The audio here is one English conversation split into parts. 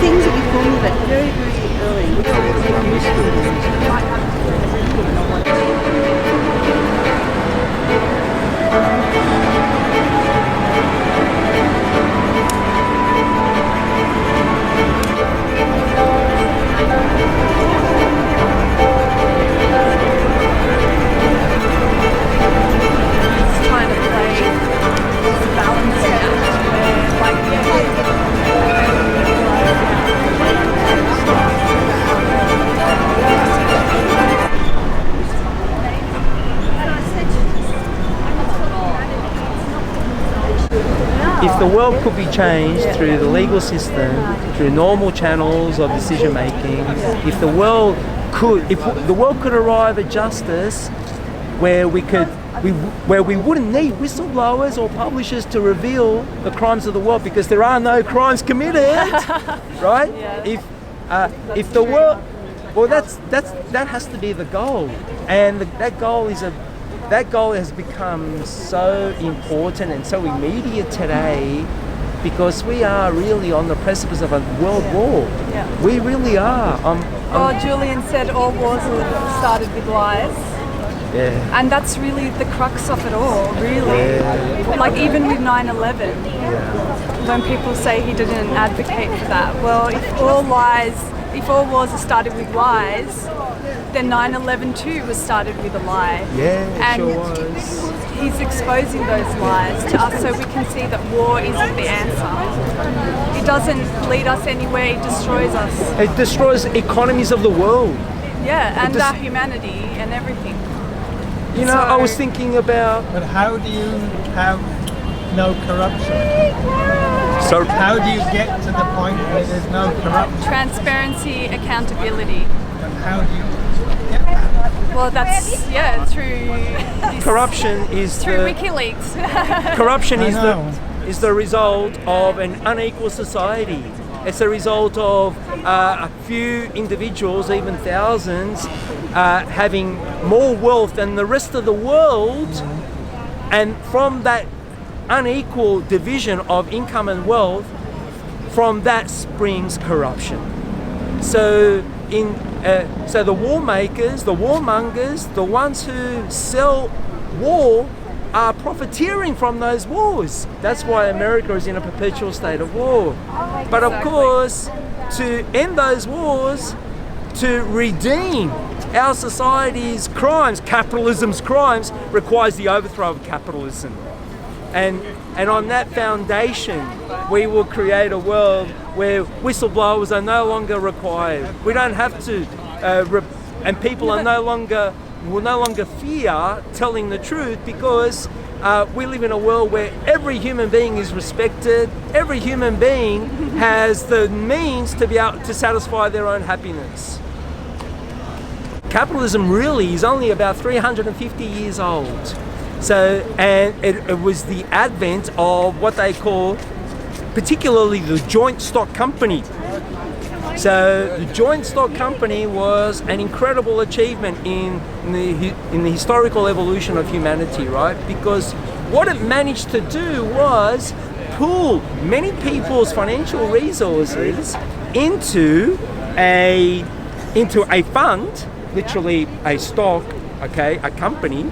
things that we formulate very, very early. If the world could be changed through the legal system, through normal channels of decision making, if the world could arrive at justice where we wouldn't need whistleblowers or publishers to reveal the crimes of the world because there are no crimes committed, right? Yeah. If the world, well, that has to be the goal, and that goal has become so important and so immediate today because we are really on the precipice of a world war. Yeah. We really are. Well, Julian said all wars started with lies. Yeah. And that's really the crux of it all, really. Yeah. Like even with 9/11, when people say he didn't advocate for that, well, if all wars are started with lies, then 9/11 too was started with a lie. Yeah, and sure was. He's exposing those lies to us so we can see that war isn't the answer. It doesn't lead us anywhere, it destroys us. It destroys economies of the world. Yeah, and our humanity and everything. You know, I was thinking about... But how do you have no corruption? So how do you get to the point where there's no corruption? Transparency, accountability. And how do you get that? Well, that's, through... corruption is through WikiLeaks. Corruption is the result of an unequal society. It's a result of a few individuals, even thousands, having more wealth than the rest of the world, and from that unequal division of income and wealth, from that springs corruption. So the war makers, the warmongers, the ones who sell war are profiteering from those wars. That's why America is in a perpetual state of war. But of course, to end those wars, to redeem our society's crimes, capitalism's crimes, requires the overthrow of capitalism. And on that foundation, we will create a world where whistleblowers are no longer required. We don't have to, and people are will no longer fear telling the truth because we live in a world where every human being is respected. Every human being has the means to be able to satisfy their own happiness. Capitalism really is only about 350 years old. So, and it was the advent of what they call, particularly the joint stock company. So the joint stock company was an incredible achievement in the historical evolution of humanity, right? Because what it managed to do was pool many people's financial resources into a fund, literally a stock, okay, a company,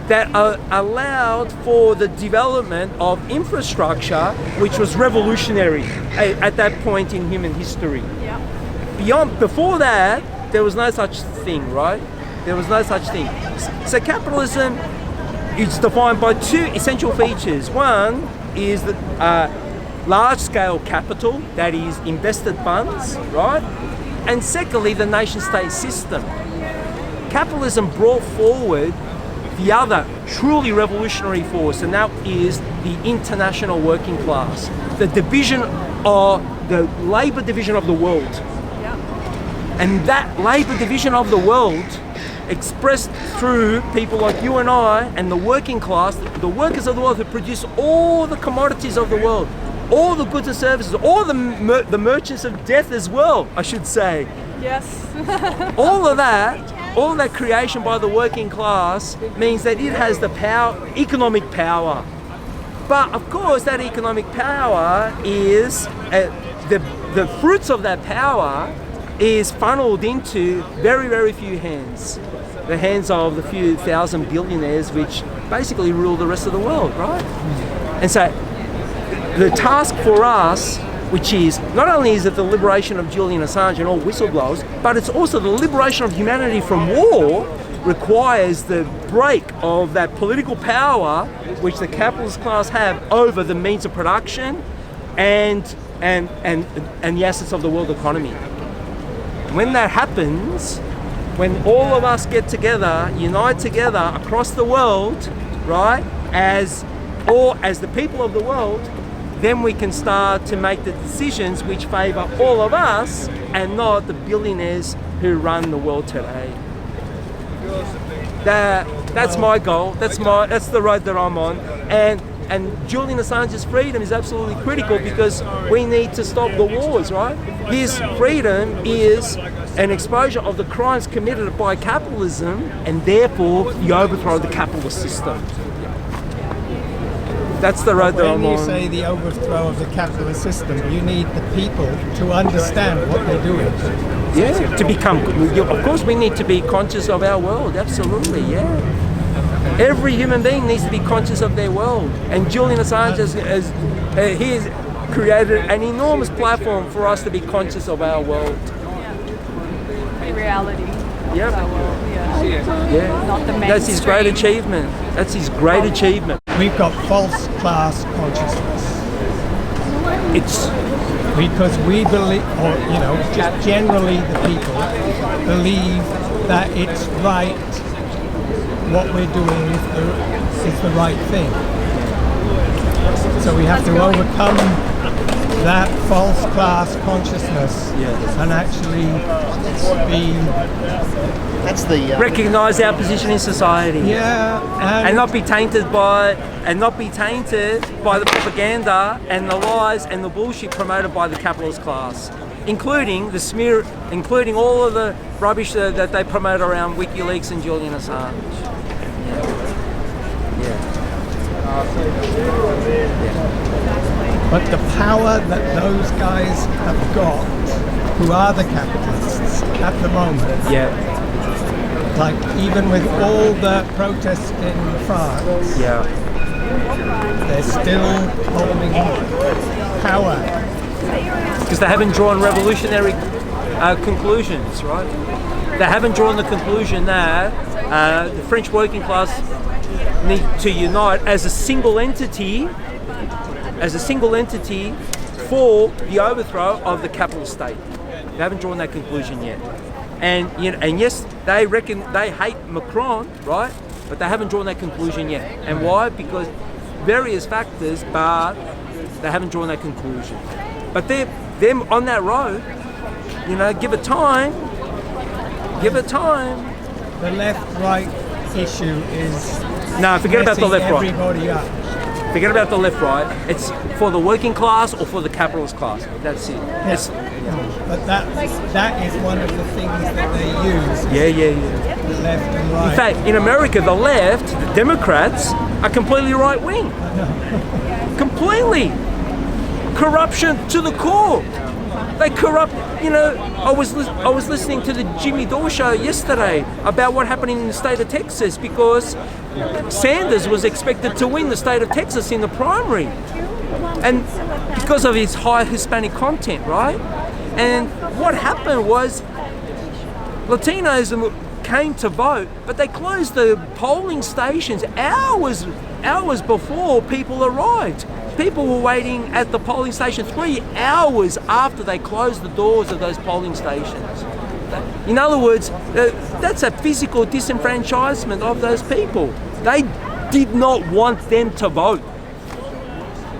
that allowed for the development of infrastructure, which was revolutionary at that point in human history. Yeah. Before that, there was no such thing, right? There was no such thing. So capitalism is defined by two essential features. One is the large-scale capital, that is invested funds, right? And secondly, the nation-state system. Capitalism brought forward the other truly revolutionary force, and that is the international working class, the labor division of the world. Yeah. And that labor division of the world, expressed through people like you and I and the working class, the workers of the world who produce all the commodities of the world, all the goods and services, all the merchants of death as well, I should say. Yes. All of that all that creation by the working class means that it has the power, economic power. But of course, that economic power is the fruits of that power is funneled into very, very few hands. The hands of the few thousand billionaires, which basically rule the rest of the world, right? And so, the task for us, which is not only is it the liberation of Julian Assange and all whistleblowers, but it's also the liberation of humanity from war, requires the break of that political power which the capitalist class have over the means of production and the assets of the world economy. When that happens, when all of us get together, unite together across the world, right, as the people of the world, then we can start to make the decisions which favour all of us and not the billionaires who run the world today. That's my goal. That's the road that I'm on. And Julian Assange's freedom is absolutely critical because we need to stop the wars, right? His freedom is an exposure of the crimes committed by capitalism and therefore the overthrow of the capitalist system. That's the road that I'm on. When you say the overthrow of the capitalist system, you need the people to understand what they're doing. Yeah, to become, of course we need to be conscious of our world, absolutely, yeah. Every human being needs to be conscious of their world. And Julian Assange has created an enormous platform for us to be conscious of our world. The reality. Yep. Of our world, Yeah. Not the mainstream. That's his great achievement. That's his great achievement. We've got false class consciousness. It's Because we believe, or just generally the people believe that it's right, what we're doing is the right thing. So we have to overcome that false class consciousness and actually recognize our position in society. and not be tainted by the propaganda and the lies and the bullshit promoted by the capitalist class, including all of the rubbish that they promote around WikiLeaks and Julian Assange. But the power that those guys have got, who are the capitalists at the moment, like even with all the protests in France, they're still holding power. Because they haven't drawn revolutionary conclusions, right? They haven't drawn the conclusion that the French working class need to unite as a single entity for the overthrow of the capitalist state. They haven't drawn that conclusion yet. And yes, they hate Macron, right? But they haven't drawn that conclusion yet. And why? Because various factors, but they haven't drawn that conclusion. But they're on that road. Give it time. The left-right issue is forget about the left-right. Everybody up. Forget about the left-right. It's for the working class or for the capitalist class. That's it. Yes. But that is one of the things that they use. The left and right. In fact, in America, the left, the Democrats, are completely right-wing. Completely. Corruption to the core. They corrupt. I was listening to the Jimmy Dore show yesterday about what happened in the state of Texas because Sanders was expected to win the state of Texas in the primary, and because of his high Hispanic content, right? And what happened was Latinos came to vote, but they closed the polling stations hours before people arrived. People were waiting at the polling station 3 hours after they closed the doors of those polling stations. In other words, that's a physical disenfranchisement of those people. They did not want them to vote.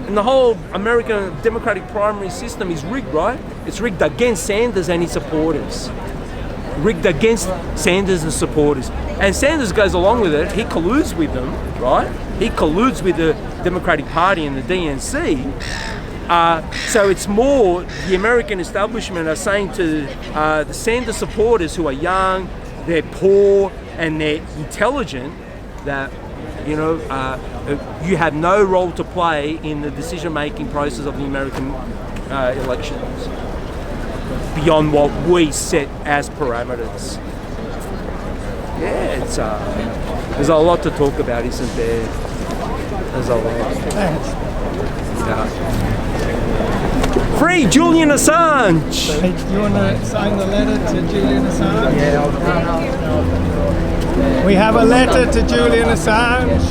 And the whole American Democratic primary system is rigged, right? It's rigged against Sanders and his supporters. Rigged against Sanders and supporters. And Sanders goes along with it. He colludes with them, right? He colludes with the Democratic Party and the DNC. So it's more the American establishment are saying to the Sanders supporters who are young, they're poor and they're intelligent, that you know you have no role to play in the decision-making process of the American elections beyond what we set as parameters. Yeah, it's there's a lot to talk about, isn't there? There's a lot. Thanks. Yeah. Free Julian Assange! Hey, do you want to sign the letter to Julian Assange? Yeah, We have a letter to Julian Assange.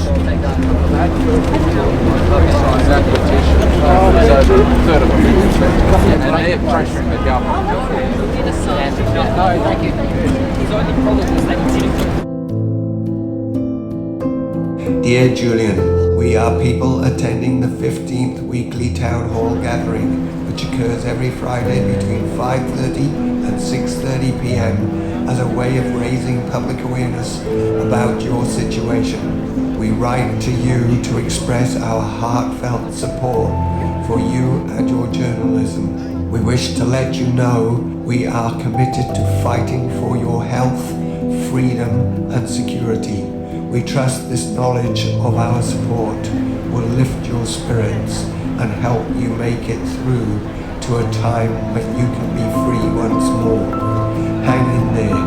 That petition is over a third of a million. And they're pressuring the government. No, thank you. His only problem is that he didn't. Dear Julian, we are people attending the 15th weekly town hall gathering, which occurs every Friday between 5:30 and 6:30 p.m. as a way of raising public awareness about your situation. We write to you to express our heartfelt support for you and your journalism. We wish to let you know we are committed to fighting for your health, freedom and security. We trust this knowledge of our support will lift your spirits and help you make it through to a time when you can be free once more. Hang in there.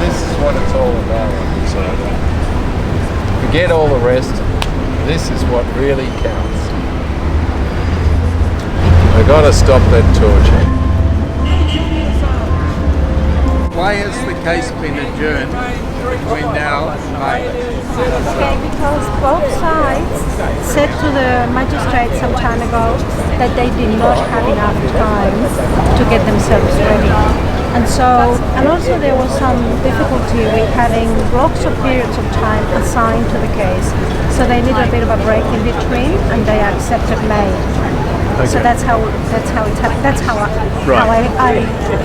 This is what it's all about. So forget all the rest. This is what really counts. We've got to stop that torture. Why has the case been adjourned between now and May? Okay, because both sides said to the magistrate some time ago that they did not have enough time to get themselves ready. And also there was some difficulty with having blocks of periods of time assigned to the case. So they needed a bit of a break in between, and they accepted May. Okay. So that's how it happened. That's how I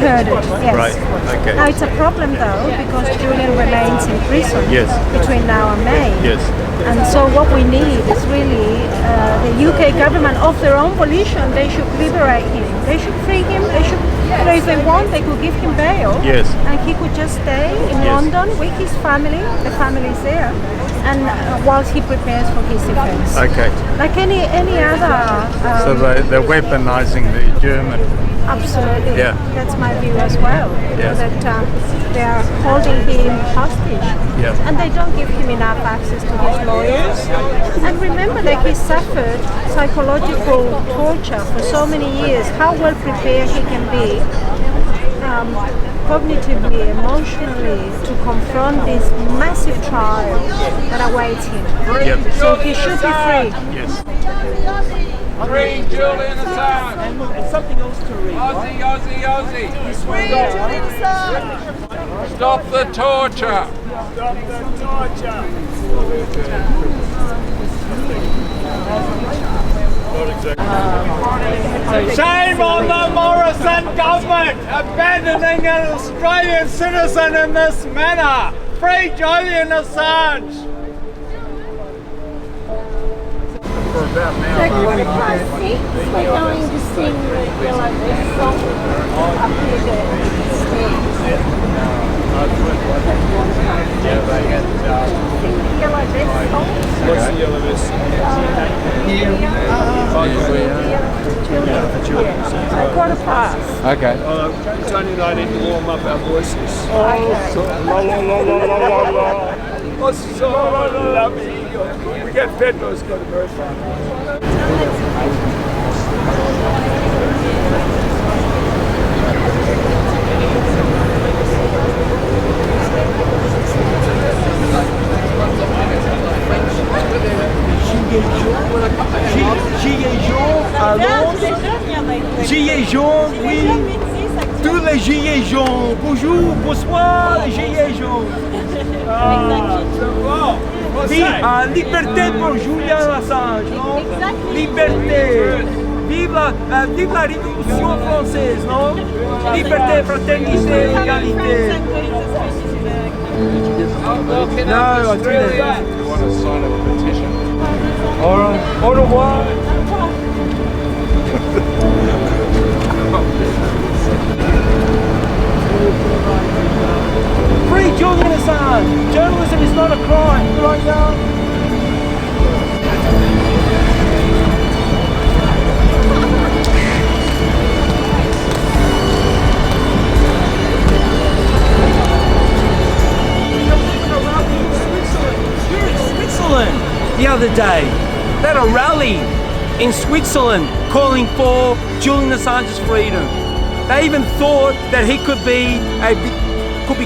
heard it. Yes. Right. Okay. Now it's a problem though, because Julian remains in prison between now and May. Yes. And so what we need is really the UK government, of their own volition, they should liberate him. They should free him. They should, if they want, they could give him bail. Yes. And he could just stay in London with his family. The family is there, and whilst he prepares for his defence. Okay. Like any other. So they're weaponizing the German. Absolutely. Yeah. That's my view as well. Yes. That they are holding him hostage. Yes. And they don't give him enough access to his lawyers. And remember that he suffered psychological torture for so many years. How well prepared he can be cognitively, emotionally, to confront this massive trial that awaits him. Yep. So he should be free. Yes. Free Julian Assange! And something else to read. Aussie, Aussie, Aussie! Free Julian Assange! Stop the torture! Stop the torture! Shame on the Morrison government abandoning an Australian citizen in this manner. Free Julian Assange. For about now. We're going to sing Yellow Dress song up here there. Yeah, they get Yellow Dress song. What's the yellow vest? Quarter past. Okay. It's only that I need to warm up our voices. So lovely. We get fed those kind of very fun. Gilets jaunes à Londres. Gilets jaunes, oui. Tous les gilets jaunes. Bonjour, bonsoir, les gilets jaunes. Liberté pour Julian Assange, non? Liberté. Vive la Révolution française, non? Liberté, fraternité, égalité. No, I didn't. You want to sign a petition? Au revoir. Free Julian Assange! Journalism is not a crime! Right now. The other day, they had a rally in Switzerland calling for Julian Assange's freedom. They even thought that he could be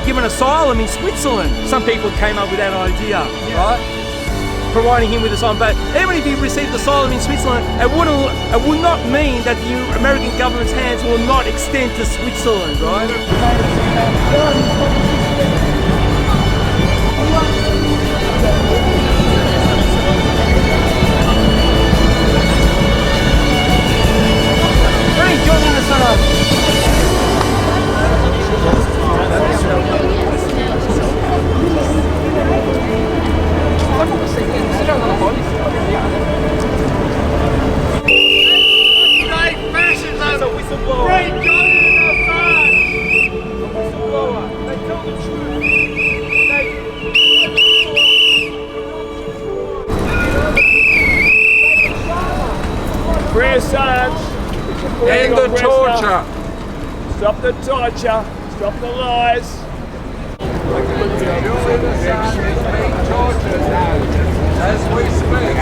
given asylum in Switzerland. Some people came up with that idea, right? Providing him with asylum. But even if he received asylum in Switzerland, it would not mean that the American government's hands will not extend to Switzerland, right? Julian Assange. Free Assange. End the torture. Stop the torture. Stop the lies. Julian Assange is being tortured now, as we speak.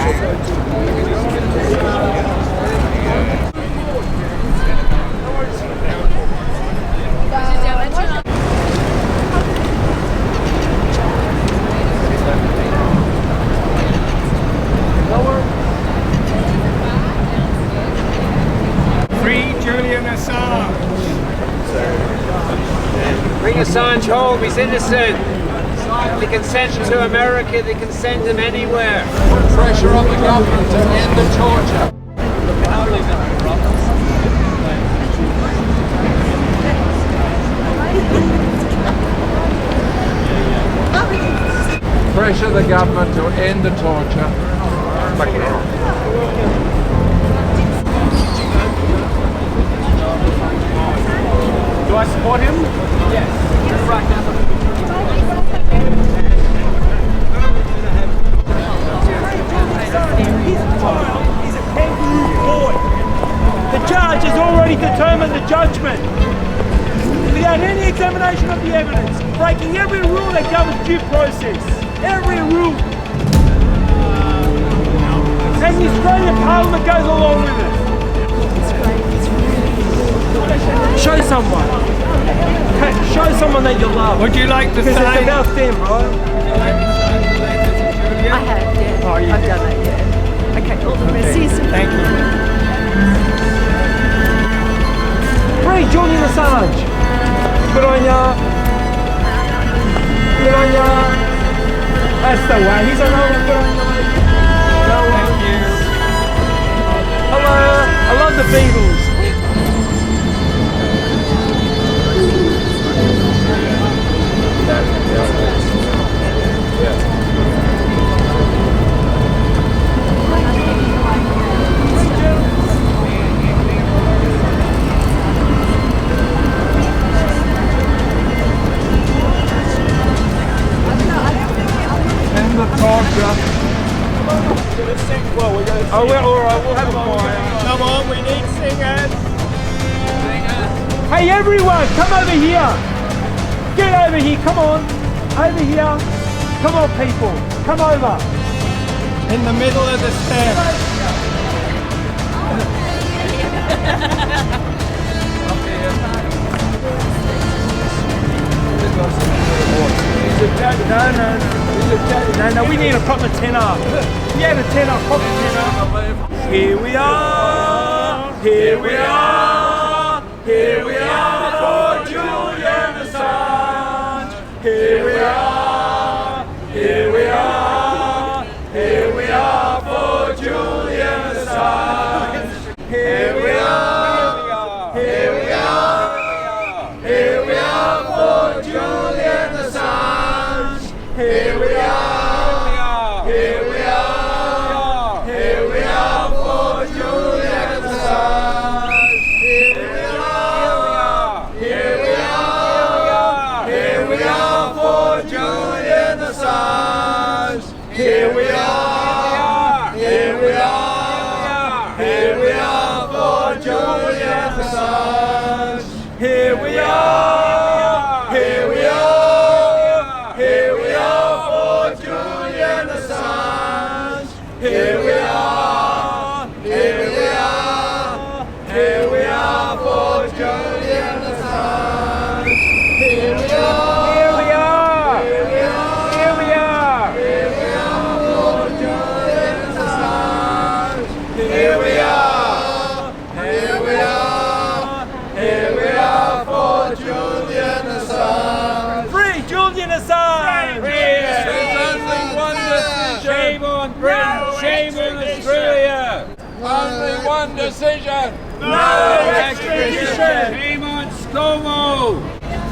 Free Julian Assange. Bring Assange home, he's innocent. They can send him to America, they can send him anywhere. Put pressure on the government to end the torture. Pressure the government to end the torture. Do I support him? Yes. Right now. He's a kangaroo boy. The judge has already determined the judgment without any examination of the evidence, breaking every rule that governs due process. Every rule. And the Australian Parliament goes along with it. Show someone. Show someone that you love. Would you like to because say? It's about them, right? I have, yeah. Oh, you I've did. done that, yeah. Okay, all the best. See you soon. Thank you. Free Julian Assange. Good on ya. Good on ya. That's the way. He's another good on ya. No one. Hello. I love the Beatles. End the torture. Oh, we're all right. We'll have a choir. Come on, we need singers. Hey, everyone, come over here. Get over here. Come on. Over here. Come on, people. Come over. In the middle of the stairs. No, we need a proper tenor. We had a tenor, proper tenor. Here we are, here we are, here we are for Julian Assange. Here we are, here we are, here we are for Julian Assange. Here we are, here we are, here we are for Julian Assange. Here we are, here we are, here we are for Julian Assange. one decision. No extradition. Simon Scomo.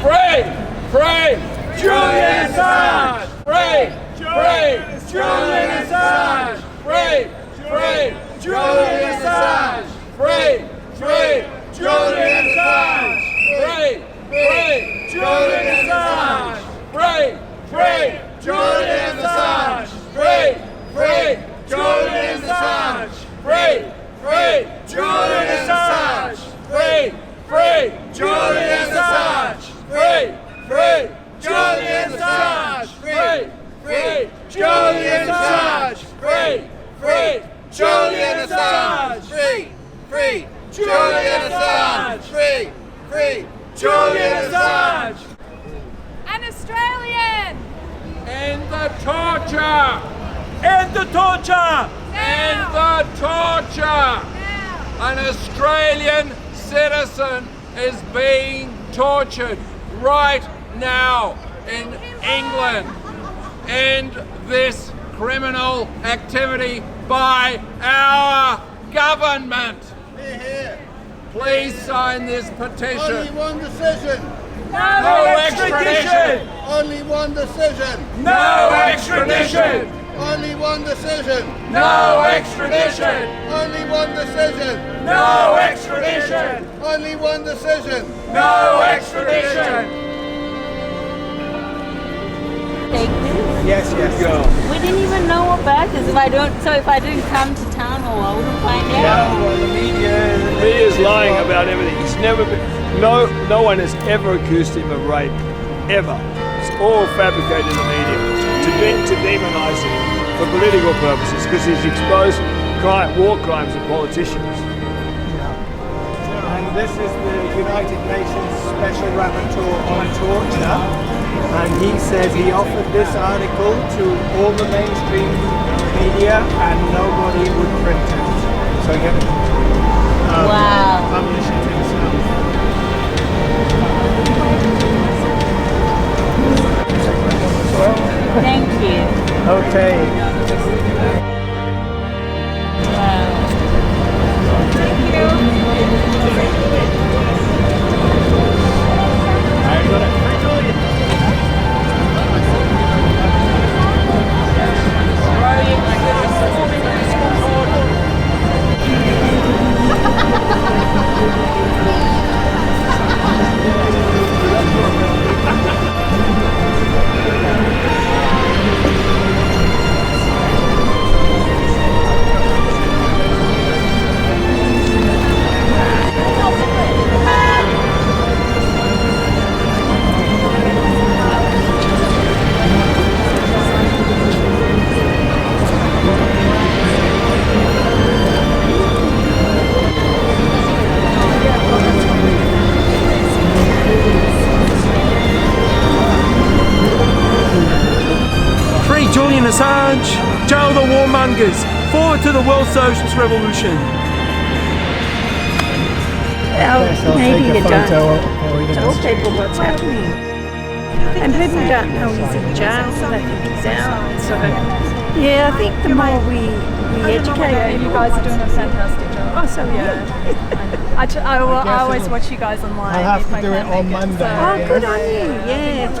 Free, free, Julian Assange. free, free, Julian Assange. free, free, Julian Assange. free, free, Julian Assange. free, free, Julian Assange. free, free, Julian Assange. free, free, Julian Assange. free, free, Julian Assange. free, free, Julian Assange. free, free, Julian Assange. free, free, Julian Assange. free, free, Julian Assange. free, free, Julian Assange. free, free, Julian Assange. An Australian! end the torture, End the torture! end the torture. An Australian citizen is being tortured right now in England. End this criminal activity by our government. Please sign this petition. Only one decision. No extradition. Only one decision. No extradition! Only one decision. No extradition. Only one decision. No extradition! Only one decision. No extradition! Take this? Yes, yes. We didn't even know about this. If I didn't come to town hall, I wouldn't find out. Well, the media's lying about everything. He's never been. No one has ever accused him of rape, ever. It's all fabricated in the media to demonise him for political purposes because he's exposed war crimes of politicians. And this is the United Nations Special Rapporteur on Torture. And he said he offered this article to all the mainstream media and nobody would print it. So he had to publish it himself. Thank you. Okay. Julian Assange, jail the warmongers, forward to the world socialist revolution. Well, maybe you don't tell people what's happening. And people don't know he's in jail, so they think he's out. So, yeah, I think the more we educate You guys are doing a fantastic job. Oh, so I always watch you guys online. I'll have if to I do it can on make Monday. So- Oh, good on you, yeah.